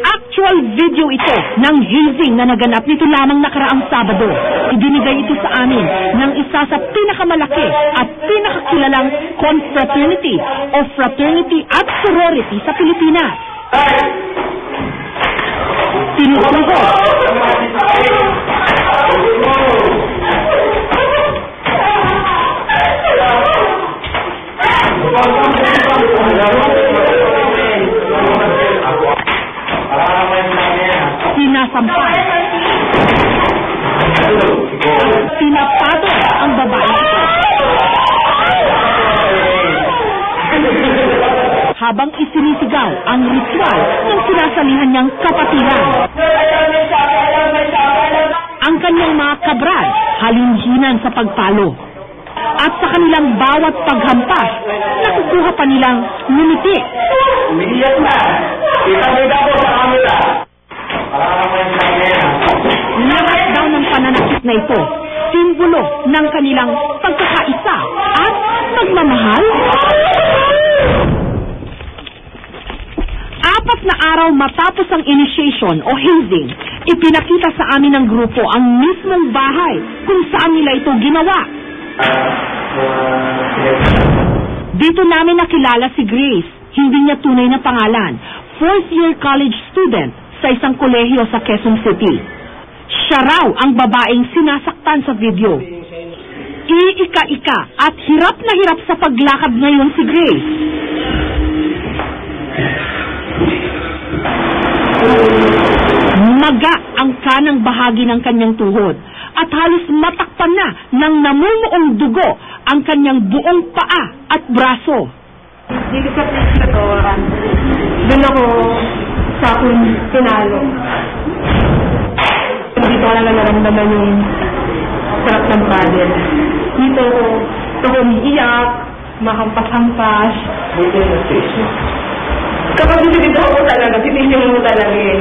Actual video ito ng hazing na naganap nito lamang nakaraang Sabado. Ibinigay ito sa amin ng isa sa pinakamalaki at pinakakilalang confraternity o fraternity at sorority sa Pilipinas. Tinutuhod. Sinasampal. Sinapatol ang babae. Habang isinisigaw ang ritual ng sinasalihan niyang kapatiran. Ang kanyang mga kabral halinhinan sa pagpalo. At sa kanilang bawat paghampas, nakukuha pa nilang ngumiti. Umiiyak na. Kita-kita ko sa kamera. Lahat daw ng pananakit na ito, simbolo ng kanilang pagkakaisa at pagmamahal. 4 na araw matapos ang initiation o hazing, ipinakita sa amin ng grupo ang mismong bahay kung saan nila ito ginawa. Dito namin nakilala si Grace, hindi niya tunay na pangalan, 4th year college student sa isang kolehiyo sa Quezon City. Siya raw ang babaeng sinasaktan sa video. Iika-ika at hirap na hirap sa paglakad ngayon si Grace. Maga ang kanang bahagi ng kanyang tuhod at halos matakpan na ng namumuong dugo ang kanyang buong paa at braso. Dito sa restaurant, doon ako sa akong pinalo. Hindi ko lang naramdaman yung sarap ng paddle. Dito ako umiiyak, mahampas-hampas. Kapag dito ako talaga, titignan mo talaga eh.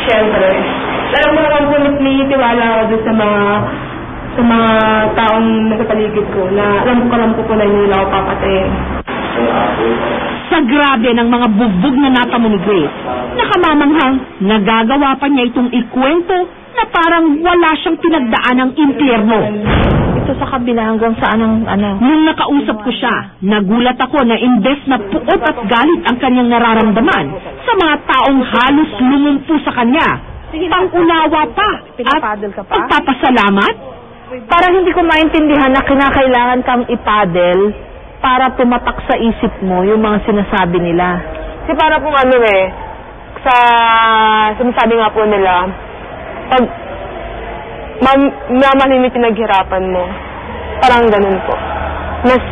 Siyempre. Alam mo naman po, may tiwala ako doon sa mga taong nakapaligid ko na alam ko po na hindi ako papatayin. Sa grabe ng mga bugbog na natamo ni Grace, nakamamanghang nagagawa pa niya itong ikwento na parang wala siyang pinagdaan ng impyerno. Ito sa kabila hanggang saan ang ano. Nung nakausap ko siya, nagulat ako na imbes na puot at galit ang kanyang nararamdaman sa mga taong halos lumumpo sa kanya, pang-unawa pa at pagpapasalamat. Parang hindi ko maintindihan na kinakailangan kang ipaddle para pumatak sa isip mo yung mga sinasabi nila. Kasi para pong sa sinasabi nga po nila, pag mamalimit pinaghirapan mo, parang ganun po. Mas,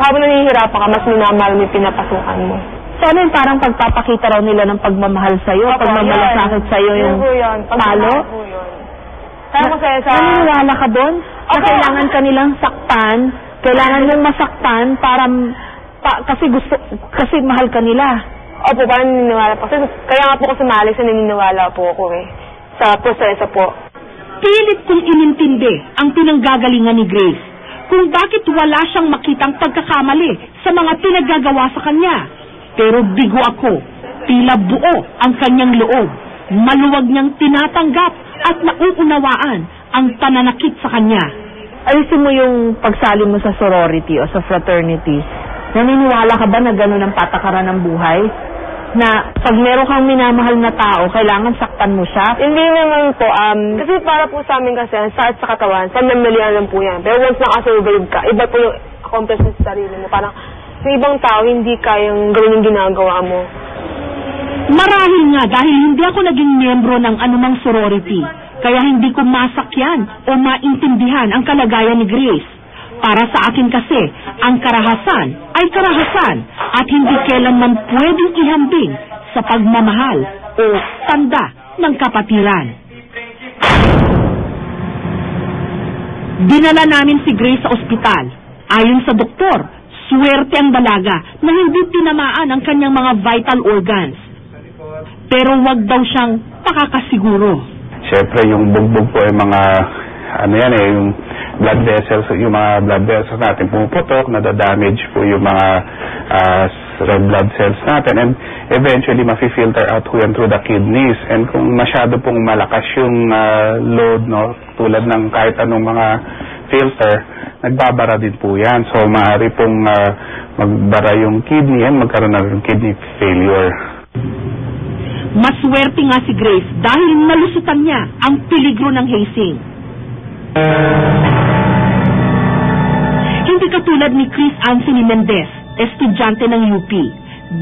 habang nanihirapan ka, mas minamahal mo yung pinapasukan mo. So ano yung parang pagpapakita raw nila ng pagmamahal sa'yo, pagmamalasakit sa'yo yung palo? Kaya masaya sa... Naniniwala ka doon? Na kailangan ka nilang saktan, kailangan mong masaktan para kasi mahal ka nila. Opo, parang naniniwala po. Kaya nga po ako sumali sa naniniwala po ako sa proseso po. Pilit kong inintindi ang pinanggagalingan ni Grace kung bakit wala siyang makitang pagkakamali sa mga pinaggagawa sa kanya. Pero bigo ako, tila buo ang kanyang loob. Maluwag niyang tinatanggap at nauunawaan ang pananakit sa kanya. Alisin mo yung pagsali mo sa sorority o sa fraternity. Naniniwala ka ba na gano'n ang patakaran ng buhay? Na pag meron kang minamahal na tao, kailangan saktan mo siya? Hindi naman po. Kasi para po sa amin kasi, sa katawan, panamalian lang po yan. Pero once nakasurvive ka, iba po yung accomplishment sa sarili mo. Parang sa ibang tao, hindi kayang gawin yung ginagawa mo. Marahil nga dahil hindi ako naging miyembro ng anumang sorority, kaya hindi ko masakyan o maintindihan ang kalagayan ni Grace. Para sa akin kasi, ang karahasan ay karahasan at hindi kailanman pwedeng ihambing sa pagmamahal o tanda ng kapatiran. Dinala namin si Grace sa ospital. Ayon sa doktor, swerte ang dalaga na hindi tinamaan ang kanyang mga vital organs. Pero wag daw siyang pakakasiguro. Siyempre, yung bugbog po ay mga, yung blood vessels, yung mga blood vessels natin pumuputok, nadadamage po yung mga red blood cells natin, and eventually mafi-filter out po yan through the kidneys. And kung masyado pong malakas yung load, no, tulad ng kahit anong mga filter, nagbabara din po yan. So maaari pong magbara yung kidney and magkaroon ng kidney failure. Maswerte nga si Grace dahil nalusutan niya ang peligro ng hazing. Hindi katulad ni Chris Anthony Mendez, estudyante ng UP,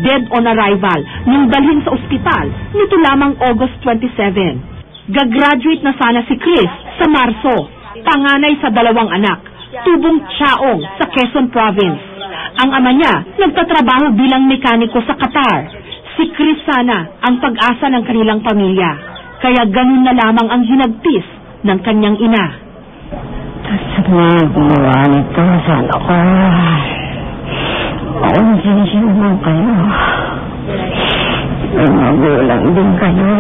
dead on arrival nung dalhin sa ospital nito lamang August 27. Gagraduate na sana si Chris sa Marso, panganay sa 2 anak, tubong Chaong sa Quezon Province. Ang ama niya nagtatrabaho bilang mekaniko sa Qatar. Si Chris sana ang pag-asa ng kanilang pamilya, kaya ganun na lamang ang hinagpis ng kanyang ina. Sa mga gumawa nito, sana ko. Ako ang sinisinuman kayo. May magulang din kayo.